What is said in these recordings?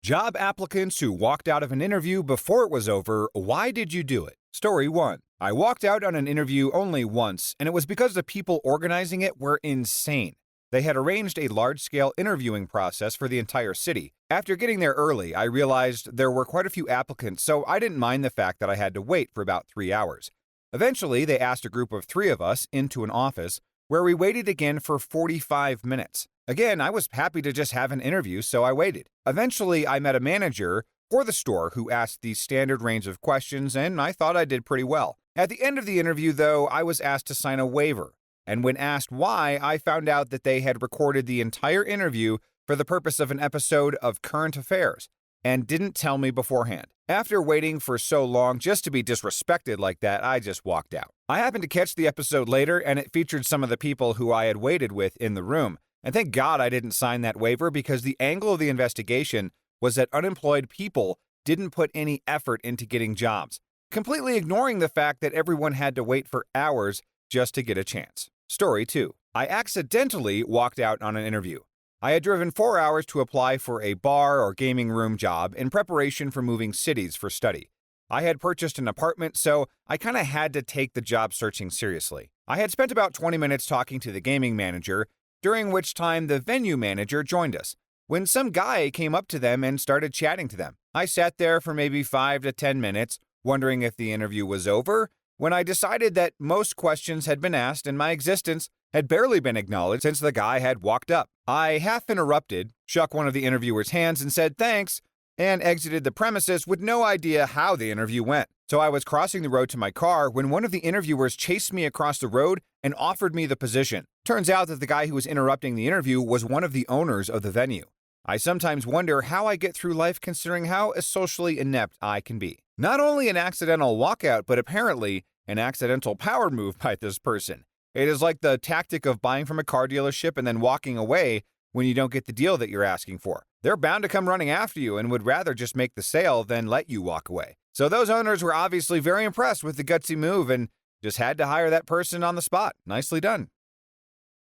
Job applicants who walked out of an interview before it was over. Why did you do it? Story 1. I walked out on an interview only once, and it was because the people organizing it were insane. They had arranged a large-scale interviewing process for the entire city. After getting there early, I realized there were quite a few applicants, so I didn't mind the fact that I had to wait for about 3 hours. Eventually, they asked a group of 3 of us into an office, where we waited again for 45 minutes. Again, I was happy to just have an interview, so I waited. Eventually, I met a manager for the store who asked the standard range of questions, and I thought I did pretty well. At the end of the interview, though, I was asked to sign a waiver, and when asked why, I found out that they had recorded the entire interview for the purpose of an episode of Current Affairs, and didn't tell me beforehand. After waiting for so long just to be disrespected like that, I just walked out. I happened to catch the episode later, and it featured some of the people who I had waited with in the room. And thank God I didn't sign that waiver, because the angle of the investigation was that unemployed people didn't put any effort into getting jobs, completely ignoring the fact that everyone had to wait for hours just to get a chance. Story 2. I accidentally walked out on an interview. I had driven 4 hours to apply for a bar or gaming room job in preparation for moving cities for study. I had purchased an apartment, so I kind of had to take the job searching seriously. I had spent about 20 minutes talking to the gaming manager, during which time the venue manager joined us, when some guy came up to them and started chatting to them. I sat there for maybe 5 to 10 minutes, wondering if the interview was over, when I decided that most questions had been asked and my existence had barely been acknowledged since the guy had walked up. I half interrupted, shook one of the interviewer's hands and said thanks, and exited the premises with no idea how the interview went. So I was crossing the road to my car when one of the interviewers chased me across the road and offered me the position. Turns out that the guy who was interrupting the interview was one of the owners of the venue. I sometimes wonder how I get through life considering how socially inept I can be. Not only an accidental walkout, but apparently an accidental power move by this person. It is like the tactic of buying from a car dealership and then walking away when you don't get the deal that you're asking for. They're bound to come running after you and would rather just make the sale than let you walk away. So those owners were obviously very impressed with the gutsy move and just had to hire that person on the spot. Nicely done.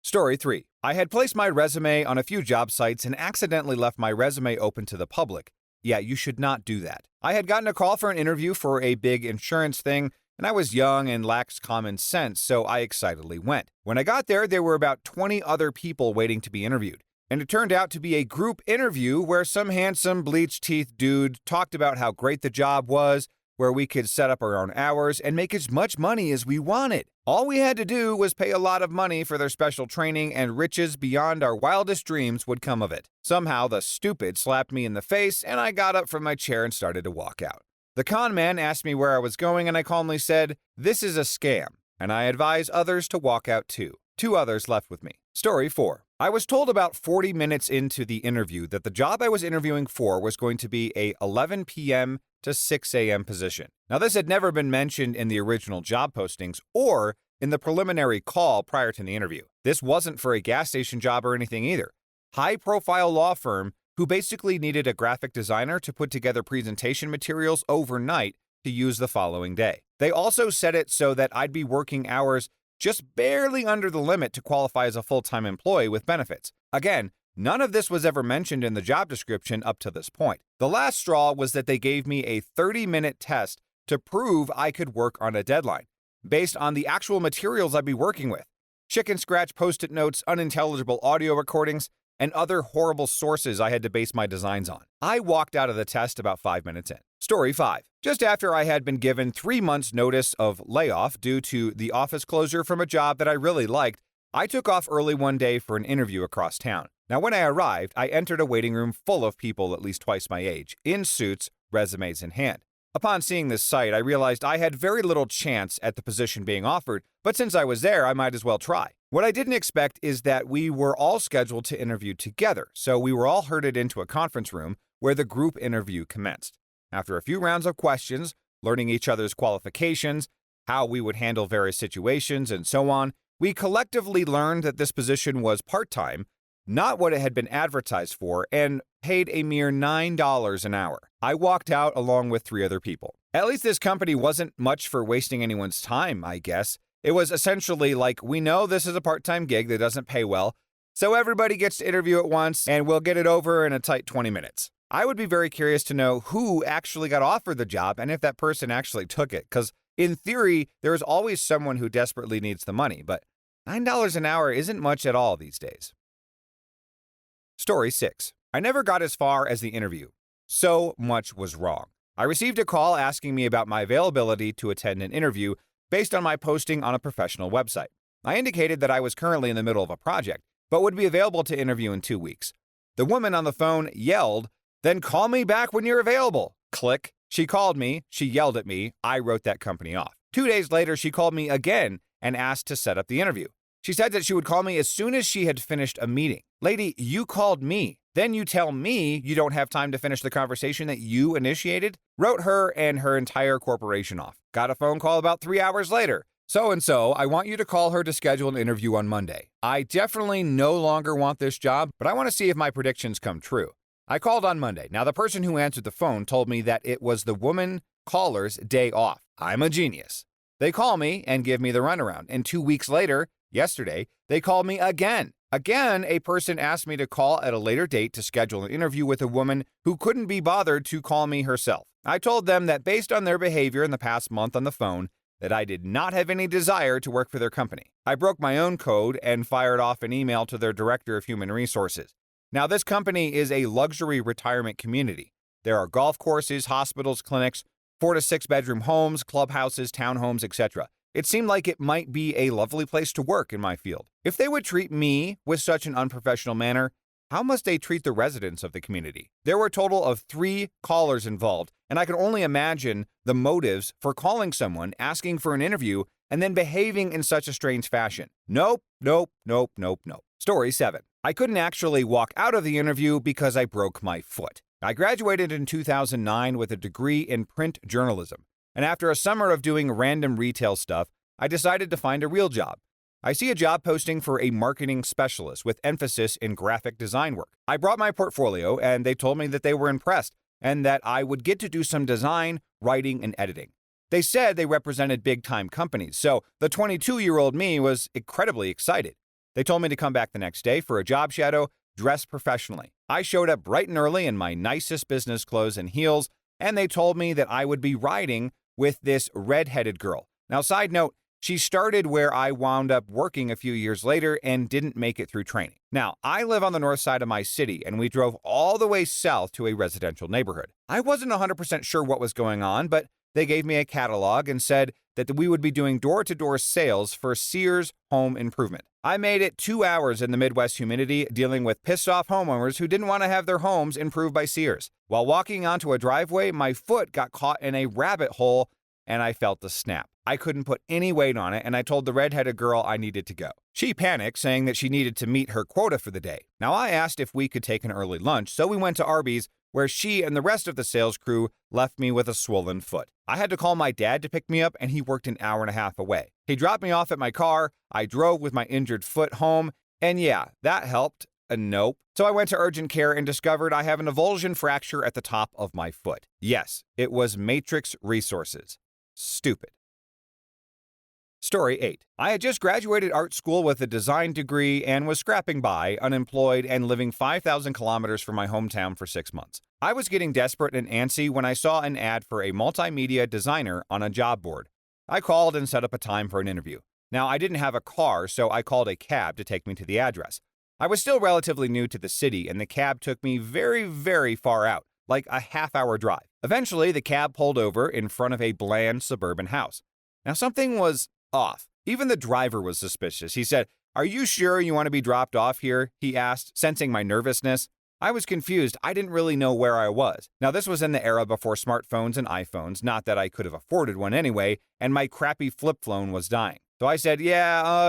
Story 3. I had placed my resume on a few job sites and accidentally left my resume open to the public. Yeah, you should not do that. I had gotten a call for an interview for a big insurance thing, and I was young and lacked common sense, so I excitedly went. When I got there were about 20 other people waiting to be interviewed. And it turned out to be a group interview where some handsome bleached teeth dude talked about how great the job was, where we could set up our own hours and make as much money as we wanted. All we had to do was pay a lot of money for their special training, and riches beyond our wildest dreams would come of it. Somehow the stupid slapped me in the face, and I got up from my chair and started to walk out. The con man asked me where I was going, and I calmly said, "This is a scam," and I advise others to walk out too. 2 others left with me. Story 4. I was told about 40 minutes into the interview that the job I was interviewing for was going to be a 11 p.m. to 6 a.m. position. Now, this had never been mentioned in the original job postings or in the preliminary call prior to the interview. This wasn't for a gas station job or anything either. High-profile law firm who basically needed a graphic designer to put together presentation materials overnight to use the following day. They also set it so that I'd be working hours just barely under the limit to qualify as a full-time employee with benefits. Again, none of this was ever mentioned in the job description up to this point. The last straw was that they gave me a 30-minute test to prove I could work on a deadline, based on the actual materials I'd be working with. Chicken scratch post-it notes, unintelligible audio recordings, and other horrible sources I had to base my designs on. I walked out of the test about 5 minutes in. Story 5. Just after I had been given 3 months' notice of layoff due to the office closure from a job that I really liked, I took off early one day for an interview across town. Now, when I arrived, I entered a waiting room full of people at least twice my age, in suits, resumes in hand. Upon seeing this sight, I realized I had very little chance at the position being offered, but since I was there, I might as well try. What I didn't expect is that we were all scheduled to interview together, so we were all herded into a conference room where the group interview commenced. After a few rounds of questions, learning each other's qualifications, how we would handle various situations, and so on, we collectively learned that this position was part-time, not what it had been advertised for, and paid a mere $9 an hour. I walked out along with 3 other people. At least this company wasn't much for wasting anyone's time, I guess. It was essentially like, we know this is a part-time gig that doesn't pay well, so everybody gets to interview at once, and we'll get it over in a tight 20 minutes. I would be very curious to know who actually got offered the job and if that person actually took it, because in theory, there is always someone who desperately needs the money, but $9 an hour isn't much at all these days. Story 6. I never got as far as the interview. So much was wrong. I received a call asking me about my availability to attend an interview based on my posting on a professional website. I indicated that I was currently in the middle of a project, but would be available to interview in 2 weeks. The woman on the phone yelled, "Then call me back when you're available." Click. She called me, she yelled at me, I wrote that company off. 2 days later, she called me again and asked to set up the interview. She said that she would call me as soon as she had finished a meeting. Lady, you called me. Then you tell me you don't have time to finish the conversation that you initiated? Wrote her and her entire corporation off. Got a phone call about 3 hours later. So-and-so, I want you to call her to schedule an interview on Monday. I definitely no longer want this job, but I want to see if my predictions come true. I called on Monday. Now, the person who answered the phone told me that it was the woman caller's day off. I'm a genius. They call me and give me the runaround. And 2 weeks later, yesterday, they called me again. Again, a person asked me to call at a later date to schedule an interview with a woman who couldn't be bothered to call me herself. I told them that based on their behavior in the past month on the phone, that I did not have any desire to work for their company. I broke my own code and fired off an email to their director of human resources. Now, this company is a luxury retirement community. There are golf courses, hospitals, clinics, 4 to 6 bedroom homes, clubhouses, townhomes, etc. It seemed like it might be a lovely place to work in my field. If they would treat me with such an unprofessional manner, how must they treat the residents of the community? There were a total of 3 callers involved, and I can only imagine the motives for calling someone, asking for an interview, and then behaving in such a strange fashion. Nope. Story 7. I couldn't actually walk out of the interview because I broke my foot. I graduated in 2009 with a degree in print journalism, and after a summer of doing random retail stuff, I decided to find a real job. I see a job posting for a marketing specialist with emphasis in graphic design work. I brought my portfolio, and they told me that they were impressed and that I would get to do some design, writing, and editing. They said they represented big-time companies, so the 22-year-old me was incredibly excited. They told me to come back the next day for a job shadow, dressed professionally. I showed up bright and early in my nicest business clothes and heels, and they told me that I would be riding with this red-headed girl. Now, side note, she started where I wound up working a few years later and didn't make it through training. Now, I live on the north side of my city, and we drove all the way south to a residential neighborhood. I wasn't 100% sure what was going on, but they gave me a catalog and said that we would be doing door-to-door sales for Sears Home Improvement. I made it 2 hours in the Midwest humidity dealing with pissed-off homeowners who didn't want to have their homes improved by Sears. While walking onto a driveway, my foot got caught in a rabbit hole, and I felt the snap. I couldn't put any weight on it, and I told the red-headed girl I needed to go. She panicked, saying that she needed to meet her quota for the day. Now, I asked if we could take an early lunch, so we went to Arby's, where she and the rest of the sales crew left me with a swollen foot. I had to call my dad to pick me up, and he worked an hour and a half away. He dropped me off at my car, I drove with my injured foot home, and yeah, that helped. Nope. So I went to urgent care and discovered I have an avulsion fracture at the top of my foot. Yes, it was Matrix Resources. Stupid. Story 8. I had just graduated art school with a design degree and was scrapping by, unemployed, and living 5,000 kilometers from my hometown for 6 months. I was getting desperate and antsy when I saw an ad for a multimedia designer on a job board. I called and set up a time for an interview. Now, I didn't have a car, so I called a cab to take me to the address. I was still relatively new to the city, and the cab took me very, very far out, like a half-hour drive. Eventually, the cab pulled over in front of a bland suburban house. Now, something was off. Even the driver was suspicious. He said, "Are you sure you want to be dropped off here?" he asked, sensing my nervousness. I was confused. I didn't really know where I was. Now, this was in the era before smartphones and iPhones, not that I could have afforded one anyway, and my crappy flip phone was dying. So I said,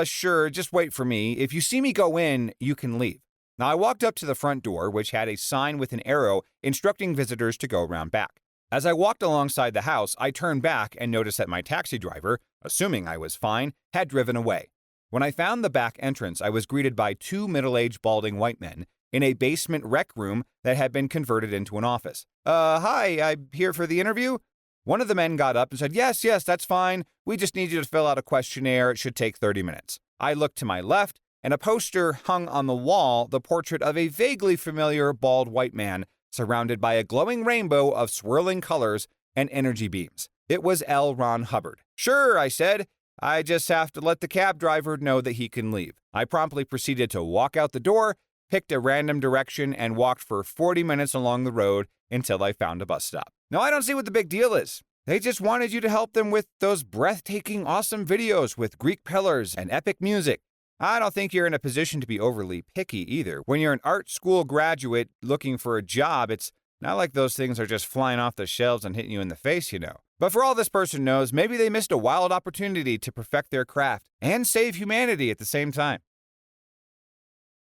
sure, just wait for me. If you see me go in, you can leave. Now, I walked up to the front door, which had a sign with an arrow instructing visitors to go around back. As I walked alongside the house, I turned back and noticed that my taxi driver, assuming I was fine, had driven away. When I found the back entrance, I was greeted by 2 middle-aged balding white men in a basement rec room that had been converted into an office. Hi, I'm here for the interview? One of the men got up and said, yes, that's fine. We just need you to fill out a questionnaire. It should take 30 minutes. I looked to my left, and a poster hung on the wall the portrait of a vaguely familiar bald white man surrounded by a glowing rainbow of swirling colors and energy beams. It was L. Ron Hubbard. "Sure," I said. "I just have to let the cab driver know that he can leave." I promptly proceeded to walk out the door, picked a random direction, and walked for 40 minutes along the road until I found a bus stop. Now, I don't see what the big deal is. They just wanted you to help them with those breathtaking, awesome videos with Greek pillars and epic music. I don't think you're in a position to be overly picky either. When you're an art school graduate looking for a job, it's not like those things are just flying off the shelves and hitting you in the face, you know. But for all this person knows, maybe they missed a wild opportunity to perfect their craft and save humanity at the same time.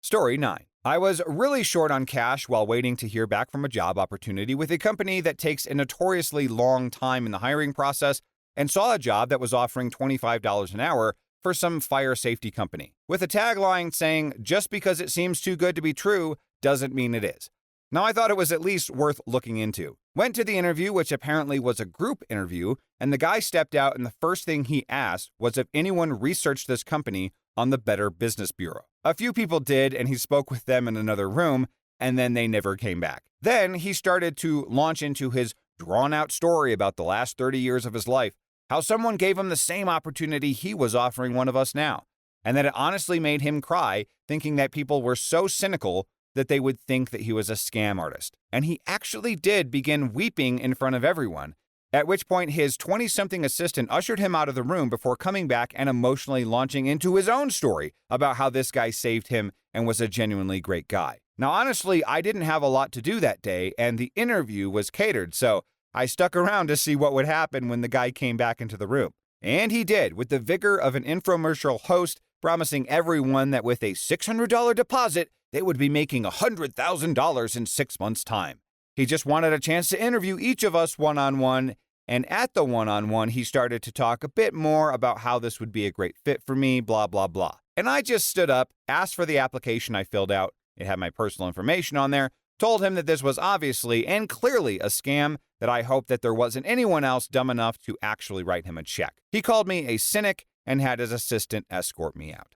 Story 9. I was really short on cash while waiting to hear back from a job opportunity with a company that takes a notoriously long time in the hiring process, and saw a job that was offering $25 an hour for some fire safety company, with a tagline saying, "Just because it seems too good to be true doesn't mean it is." Now, I thought it was at least worth looking into. Went to the interview, which apparently was a group interview, and the guy stepped out, and the first thing he asked was if anyone researched this company on the Better Business Bureau. A few people did, and he spoke with them in another room, and then they never came back. Then he started to launch into his drawn-out story about the last 30 years of his life, how someone gave him the same opportunity he was offering one of us now, and that it honestly made him cry, thinking that people were so cynical that they would think that he was a scam artist. And he actually did begin weeping in front of everyone, at which point his 20-something assistant ushered him out of the room before coming back and emotionally launching into his own story about how this guy saved him and was a genuinely great guy. Now, honestly, I didn't have a lot to do that day, and the interview was catered, so I stuck around to see what would happen when the guy came back into the room. And he did, with the vigor of an infomercial host, promising everyone that with a $600 deposit, they would be making $100,000 in 6 months' time. He just wanted a chance to interview each of us one-on-one, and at the one-on-one, he started to talk a bit more about how this would be a great fit for me, blah, blah, blah. And I just stood up, asked for the application I filled out, it had my personal information on there, told him that this was obviously and clearly a scam, that I hoped that there wasn't anyone else dumb enough to actually write him a check. He called me a cynic and had his assistant escort me out.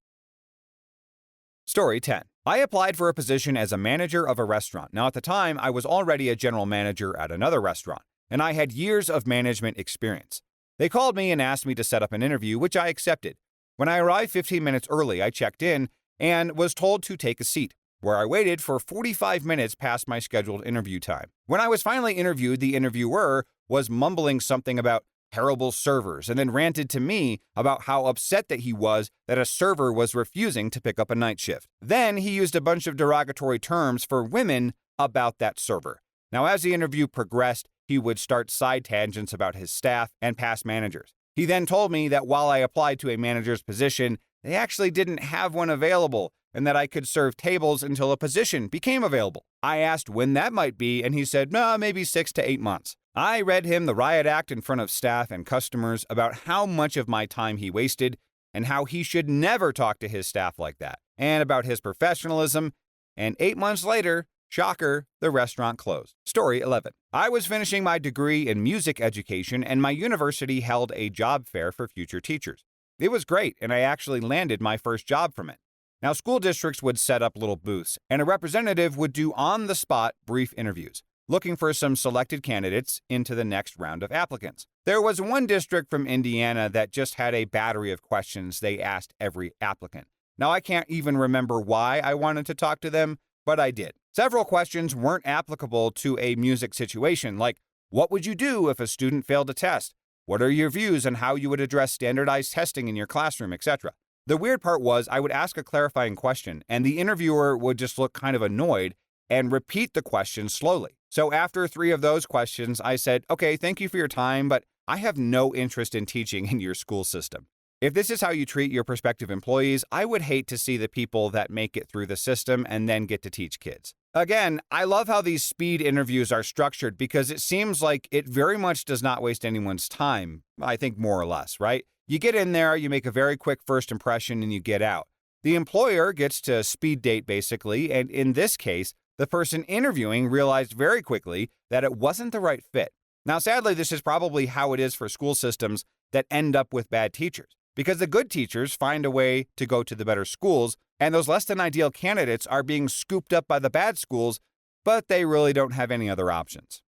Story 10. I applied for a position as a manager of a restaurant. Now, at the time, I was already a general manager at another restaurant, and I had years of management experience. They called me and asked me to set up an interview, which I accepted. When I arrived 15 minutes early, I checked in and was told to take a seat, where I waited for 45 minutes past my scheduled interview time. When I was finally interviewed, the interviewer was mumbling something about terrible servers, and then ranted to me about how upset that he was that a server was refusing to pick up a night shift. Then he used a bunch of derogatory terms for women about that server. Now, as the interview progressed, he would start side tangents about his staff and past managers. He then told me that while I applied to a manager's position, they actually didn't have one available, and that I could serve tables until a position became available. I asked when that might be, and he said, maybe 6 to 8 months. I read him the riot act in front of staff and customers about how much of my time he wasted and how he should never talk to his staff like that, and about his professionalism, and 8 months later, shocker, the restaurant closed. Story 11. I was finishing my degree in music education, and my university held a job fair for future teachers. It was great, and I actually landed my first job from it. Now, school districts would set up little booths, and a representative would do on-the-spot brief interviews, looking for some selected candidates into the next round of applicants. There was one district from Indiana that just had a battery of questions they asked every applicant. Now, I can't even remember why I wanted to talk to them, but I did. Several questions weren't applicable to a music situation, like, what would you do if a student failed a test? What are your views on how you would address standardized testing in your classroom, etc.? The weird part was I would ask a clarifying question, and the interviewer would just look kind of annoyed and repeat the question slowly. So after 3 of those questions, I said, okay, thank you for your time, but I have no interest in teaching in your school system. If this is how you treat your prospective employees, I would hate to see the people that make it through the system and then get to teach kids. Again, I love how these speed interviews are structured because it seems like it very much does not waste anyone's time, I think more or less, right? You get in there, you make a very quick first impression, and you get out. The employer gets to speed date basically, and in this case, the person interviewing realized very quickly that it wasn't the right fit. Now, sadly, this is probably how it is for school systems that end up with bad teachers, because the good teachers find a way to go to the better schools, and those less than ideal candidates are being scooped up by the bad schools but they really don't have any other options.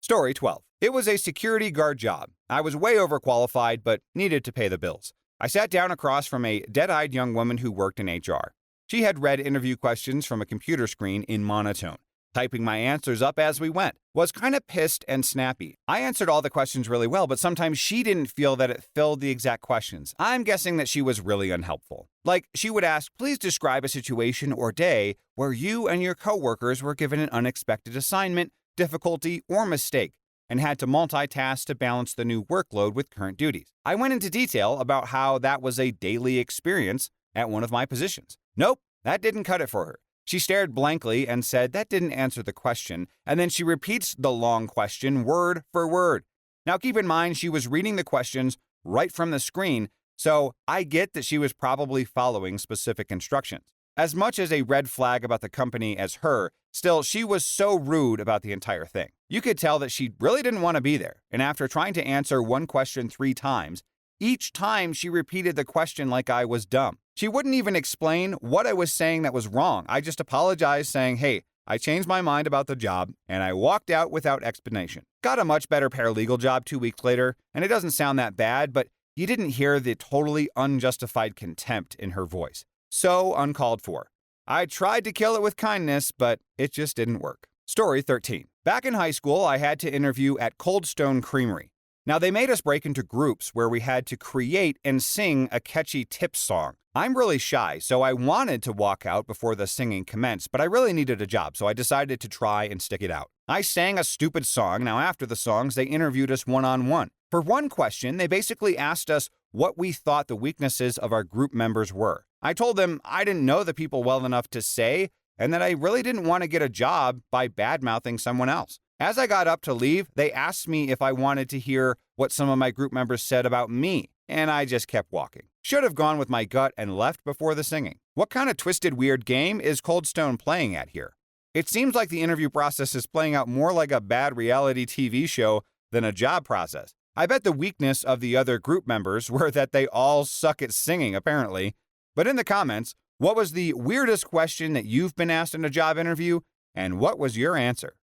Story 12. It was a security guard job. I was way overqualified, but needed to pay the bills. I sat down across from a dead-eyed young woman who worked in HR. She had read interview questions from a computer screen in monotone, typing my answers up as we went. Was kind of pissed and snappy. I answered all the questions really well, but sometimes she didn't feel that it filled the exact questions. I'm guessing that she was really unhelpful. Like, she would ask, please describe a situation or day where you and your coworkers were given an unexpected assignment, difficulty, or mistake, and had to multitask to balance the new workload with current duties. I went into detail about how that was a daily experience at one of my positions. Nope, that didn't cut it for her. She stared blankly and said that didn't answer the question, and then she repeats the long question word for word. Now keep in mind she was reading the questions right from the screen, so I get that she was probably following specific instructions. As much as a red flag about the company as her, still, she was so rude about the entire thing. You could tell that she really didn't want to be there, and after trying to answer one question 3 times, each time she repeated the question like I was dumb. She wouldn't even explain what I was saying that was wrong. I just apologized saying, hey, I changed my mind about the job, and I walked out without explanation. Got a much better paralegal job 2 weeks later, and it doesn't sound that bad, but you didn't hear the totally unjustified contempt in her voice. So uncalled for. I tried to kill it with kindness, but it just didn't work. Story 13. Back in high school, I had to interview at Cold Stone Creamery. Now, they made us break into groups where we had to create and sing a catchy tip song. I'm really shy, so I wanted to walk out before the singing commenced, but I really needed a job, so I decided to try and stick it out. I sang a stupid song. Now, after the songs, they interviewed us one-on-one. For one question, they basically asked us what we thought the weaknesses of our group members were. I told them I didn't know the people well enough to say, and that I really didn't want to get a job by bad-mouthing someone else. As I got up to leave, they asked me if I wanted to hear what some of my group members said about me, and I just kept walking. Should have gone with my gut and left before the singing. What kind of twisted weird game is Cold Stone playing at here? It seems like the interview process is playing out more like a bad reality TV show than a job process. I bet the weakness of the other group members were that they all suck at singing, apparently. But in the comments, what was the weirdest question that you've been asked in a job interview, and what was your answer?